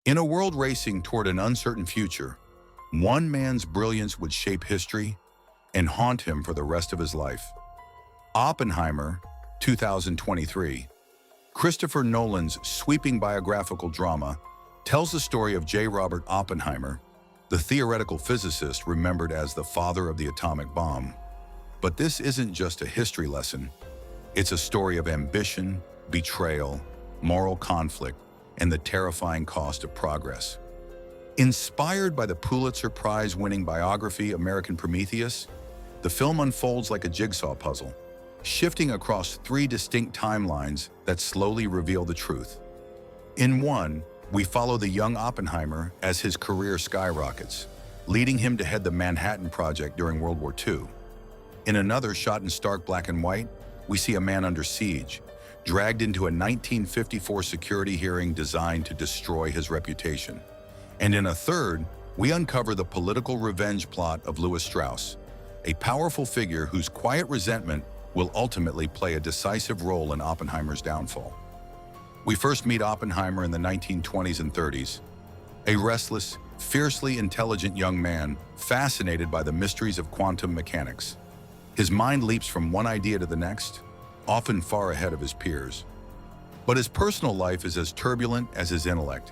In a world racing toward an uncertain future, one man's brilliance would shape history and haunt him for the rest of his life. Oppenheimer, 2023. Christopher Nolan's sweeping biographical drama tells the story of J. Robert Oppenheimer, the theoretical physicist remembered as the father of the atomic bomb. But this isn't just a history lesson. It's a story of ambition, betrayal, moral conflict, and the terrifying cost of progress. Inspired by the Pulitzer Prize-winning biography American Prometheus, the film unfolds like a jigsaw puzzle, shifting across three distinct timelines that slowly reveal the truth. In one, we follow the young Oppenheimer as his career skyrockets, leading him to head the Manhattan Project during World War II. In another, shot in stark black and white, we see a man under siege, dragged into a 1954 security hearing designed to destroy his reputation. And in a third, we uncover the political revenge plot of Lewis Strauss, a powerful figure whose quiet resentment will ultimately play a decisive role in Oppenheimer's downfall. We first meet Oppenheimer in the 1920s and 30s, a restless, fiercely intelligent young man fascinated by the mysteries of quantum mechanics. His mind leaps from one idea to the next, often far ahead of his peers. But his personal life is as turbulent as his intellect.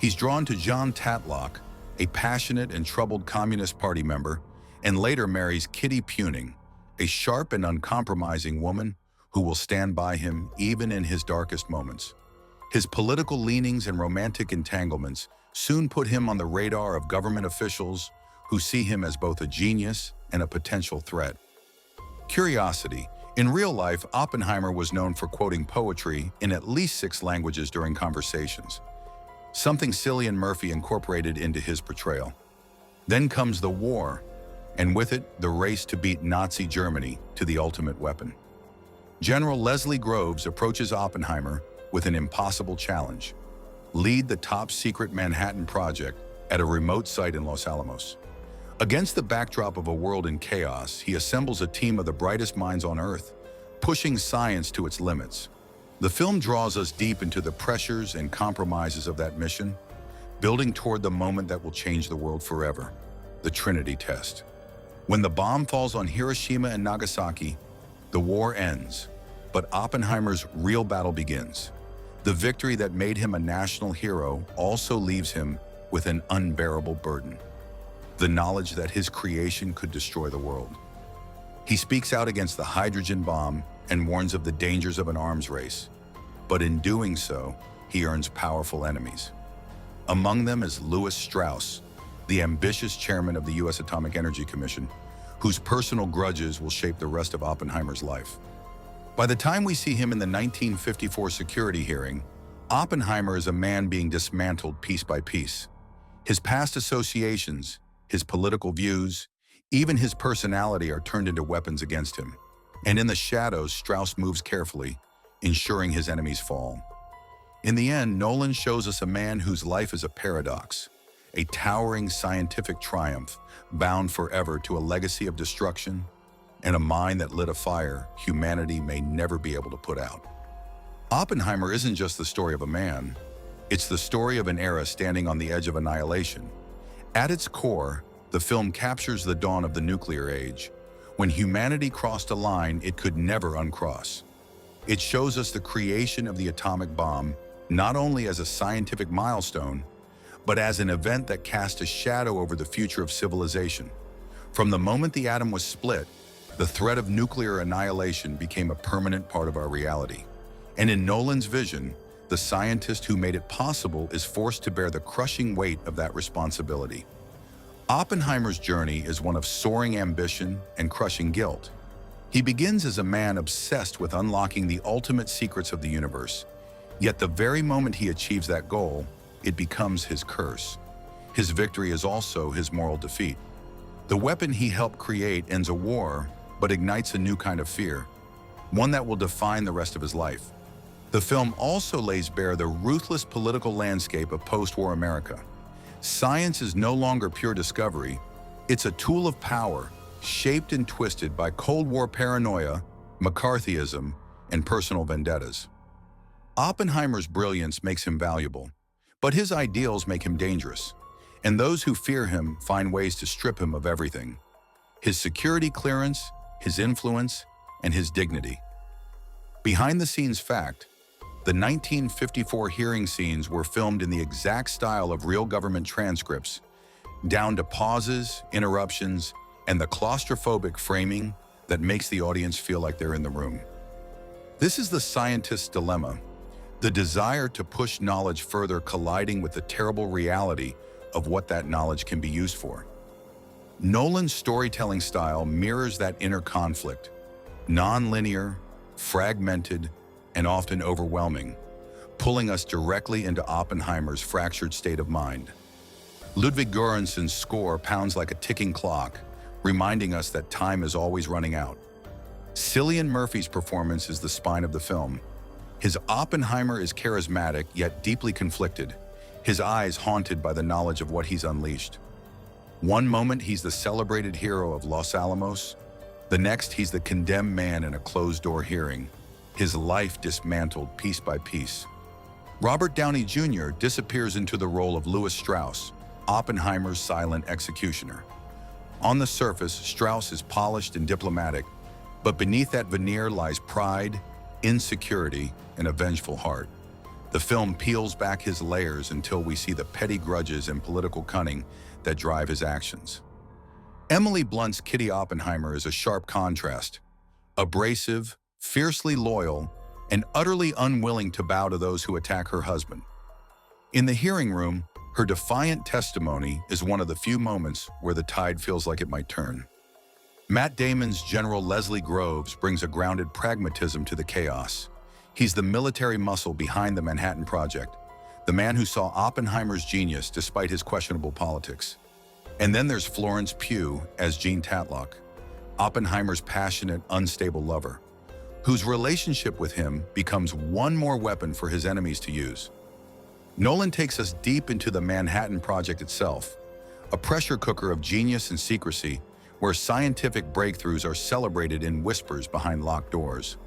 He's drawn to John Tatlock, a passionate and troubled Communist Party member, and later marries Kitty Puning, a sharp and uncompromising woman who will stand by him even in his darkest moments. His political leanings and romantic entanglements soon put him on the radar of government officials who see him as both a genius and a potential threat. Curiosity. In real life, Oppenheimer was known for quoting poetry in at least 6 languages during conversations, something Cillian Murphy incorporated into his portrayal. Then comes the war, and with it, the race to beat Nazi Germany to the ultimate weapon. General Leslie Groves approaches Oppenheimer with an impossible challenge: lead the top-secret Manhattan Project at a remote site in Los Alamos. Against the backdrop of a world in chaos, he assembles a team of the brightest minds on Earth, pushing science to its limits. The film draws us deep into the pressures and compromises of that mission, building toward the moment that will change the world forever: the Trinity Test. When the bomb falls on Hiroshima and Nagasaki, the war ends, but Oppenheimer's real battle begins. The victory that made him a national hero also leaves him with an unbearable burden: the knowledge that his creation could destroy the world. He speaks out against the hydrogen bomb and warns of the dangers of an arms race. But in doing so, he earns powerful enemies. Among them is Lewis Strauss, the ambitious chairman of the U.S. Atomic Energy Commission, whose personal grudges will shape the rest of Oppenheimer's life. By the time we see him in the 1954 security hearing, Oppenheimer is a man being dismantled piece by piece. His past associations, his political views, even his personality are turned into weapons against him. And in the shadows, Strauss moves carefully, ensuring his enemies fall. In the end, Nolan shows us a man whose life is a paradox, a towering scientific triumph bound forever to a legacy of destruction and a mind that lit a fire humanity may never be able to put out. Oppenheimer isn't just the story of a man, it's the story of an era standing on the edge of annihilation. At its core, the film captures the dawn of the nuclear age, when humanity crossed a line it could never uncross. It shows us the creation of the atomic bomb not only as a scientific milestone, but as an event that cast a shadow over the future of civilization. From the moment the atom was split, the threat of nuclear annihilation became a permanent part of our reality. And in Nolan's vision, the scientist who made it possible is forced to bear the crushing weight of that responsibility. Oppenheimer's journey is one of soaring ambition and crushing guilt. He begins as a man obsessed with unlocking the ultimate secrets of the universe. Yet the very moment he achieves that goal, it becomes his curse. His victory is also his moral defeat. The weapon he helped create ends a war, but ignites a new kind of fear, one that will define the rest of his life. The film also lays bare the ruthless political landscape of post-war America. Science is no longer pure discovery, it's a tool of power, shaped and twisted by Cold War paranoia, McCarthyism, and personal vendettas. Oppenheimer's brilliance makes him valuable, But his ideals make him dangerous, and those who fear him find ways to strip him of everything: his security clearance, his influence, and his dignity. Behind-the-scenes fact: the 1954 hearing scenes were filmed in the exact style of real government transcripts, down to pauses, interruptions, and the claustrophobic framing that makes the audience feel like they're in the room. This is the scientist's dilemma: the desire to push knowledge further colliding with the terrible reality of what that knowledge can be used for. Nolan's storytelling style mirrors that inner conflict: non-linear, fragmented, and often overwhelming, pulling us directly into Oppenheimer's fractured state of mind. Ludwig Göransson's score pounds like a ticking clock, reminding us that time is always running out. Cillian Murphy's performance is the spine of the film. His Oppenheimer is charismatic yet deeply conflicted, his eyes haunted by the knowledge of what he's unleashed. One moment he's the celebrated hero of Los Alamos, the next he's the condemned man in a closed-door hearing, his life dismantled piece by piece. Robert Downey Jr. disappears into the role of Lewis Strauss, Oppenheimer's silent executioner. On the surface, Strauss is polished and diplomatic, but beneath that veneer lies pride, insecurity, and a vengeful heart. The film peels back his layers until we see the petty grudges and political cunning that drive his actions. Emily Blunt's Kitty Oppenheimer is a sharp contrast: abrasive, fiercely loyal, and utterly unwilling to bow to those who attack her husband. In the hearing room, her defiant testimony is one of the few moments where the tide feels like it might turn. Matt Damon's General Leslie Groves brings a grounded pragmatism to the chaos. He's the military muscle behind the Manhattan Project, the man who saw Oppenheimer's genius despite his questionable politics. And then there's Florence Pugh as Jean Tatlock, Oppenheimer's passionate, unstable lover, whose relationship with him becomes one more weapon for his enemies to use. Nolan takes us deep into the Manhattan Project itself, a pressure cooker of genius and secrecy where scientific breakthroughs are celebrated in whispers behind locked doors.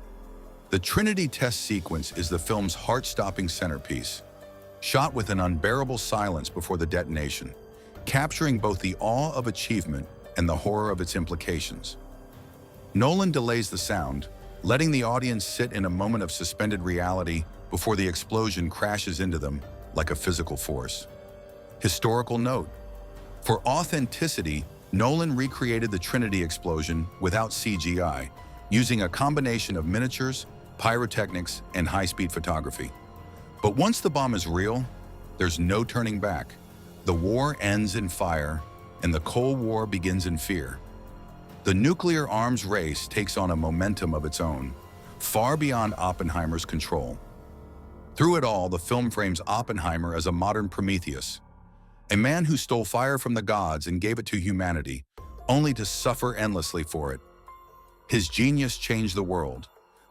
The Trinity Test sequence is the film's heart-stopping centerpiece, shot with an unbearable silence before the detonation, capturing both the awe of achievement and the horror of its implications. Nolan delays the sound, letting the audience sit in a moment of suspended reality before the explosion crashes into them like a physical force. Historical note: for authenticity, Nolan recreated the Trinity explosion without CGI, using a combination of miniatures, pyrotechnics, and high-speed photography. But once the bomb is real, there's no turning back. The war ends in fire, and the Cold War begins in fear. The nuclear arms race takes on a momentum of its own, far beyond Oppenheimer's control. Through it all, the film frames Oppenheimer as a modern Prometheus, a man who stole fire from the gods and gave it to humanity, only to suffer endlessly for it. His genius changed the world,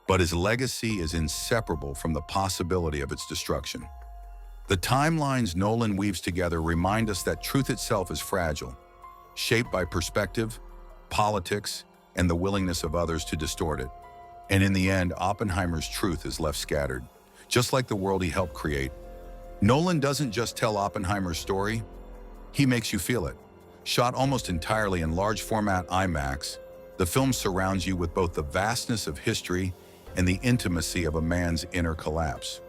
but his legacy is inseparable from the possibility of its destruction. The timelines Nolan weaves together remind us that truth itself is fragile, shaped by perspective, politics, and the willingness of others to distort it. And in the end, Oppenheimer's truth is left scattered, just like the world he helped create. Nolan doesn't just tell Oppenheimer's story, he makes you feel it. Shot almost entirely in large format IMAX, the film surrounds you with both the vastness of history and the intimacy of a man's inner collapse.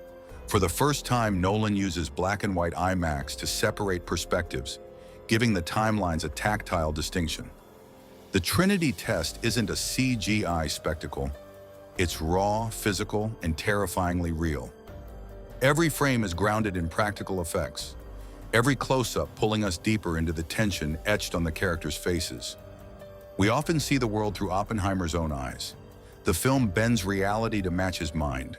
For the first time, Nolan uses black and white IMAX to separate perspectives, giving the timelines a tactile distinction. The Trinity Test isn't a CGI spectacle. It's raw, physical, and terrifyingly real. Every frame is grounded in practical effects, every close-up pulling us deeper into the tension etched on the characters' faces. We often see the world through Oppenheimer's own eyes. The film bends reality to match his mind.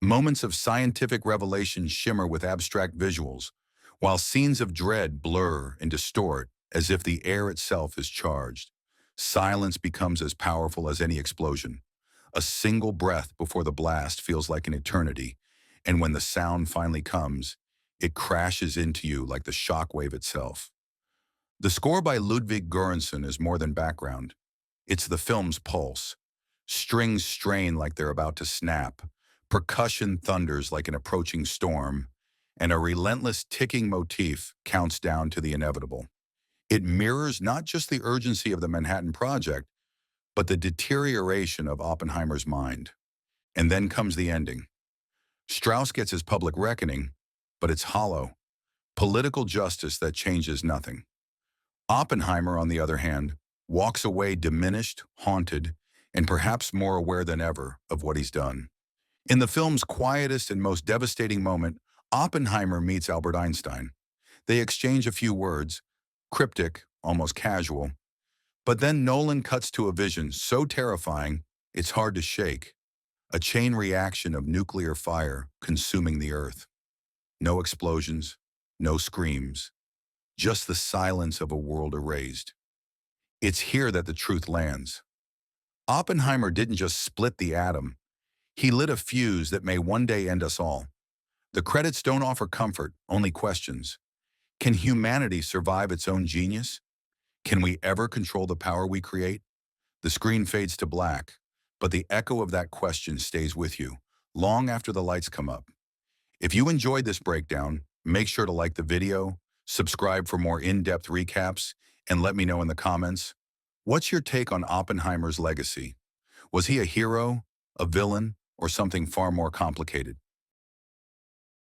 Moments of scientific revelation shimmer with abstract visuals, while scenes of dread blur and distort as if the air itself is charged. Silence becomes as powerful as any explosion. A single breath before the blast feels like an eternity, and when the sound finally comes, it crashes into you like the shockwave itself. The score by Ludwig Göransson is more than background. It's the film's pulse. Strings strain like they're about to snap. Percussion thunders like an approaching storm, and a relentless ticking motif counts down to the inevitable. It mirrors not just the urgency of the Manhattan Project, but the deterioration of Oppenheimer's mind. And then comes the ending. Strauss gets his public reckoning, but it's hollow. Political justice that changes nothing. Oppenheimer, on the other hand, walks away diminished, haunted, and perhaps more aware than ever of what he's done. In the film's quietest and most devastating moment, Oppenheimer meets Albert Einstein. They exchange a few words, cryptic, almost casual, but then Nolan cuts to a vision so terrifying it's hard to shake. A chain reaction of nuclear fire consuming the Earth. No explosions, no screams, just the silence of a world erased. It's here that the truth lands. Oppenheimer didn't just split the atom, he lit a fuse that may one day end us all. The credits don't offer comfort, only questions. Can humanity survive its own genius? Can we ever control the power we create? The screen fades to black, but the echo of that question stays with you, long after the lights come up. If you enjoyed this breakdown, make sure to like the video, subscribe for more in-depth recaps, and let me know in the comments. What's your take on Oppenheimer's legacy? Was he a hero, a villain, or something far more complicated?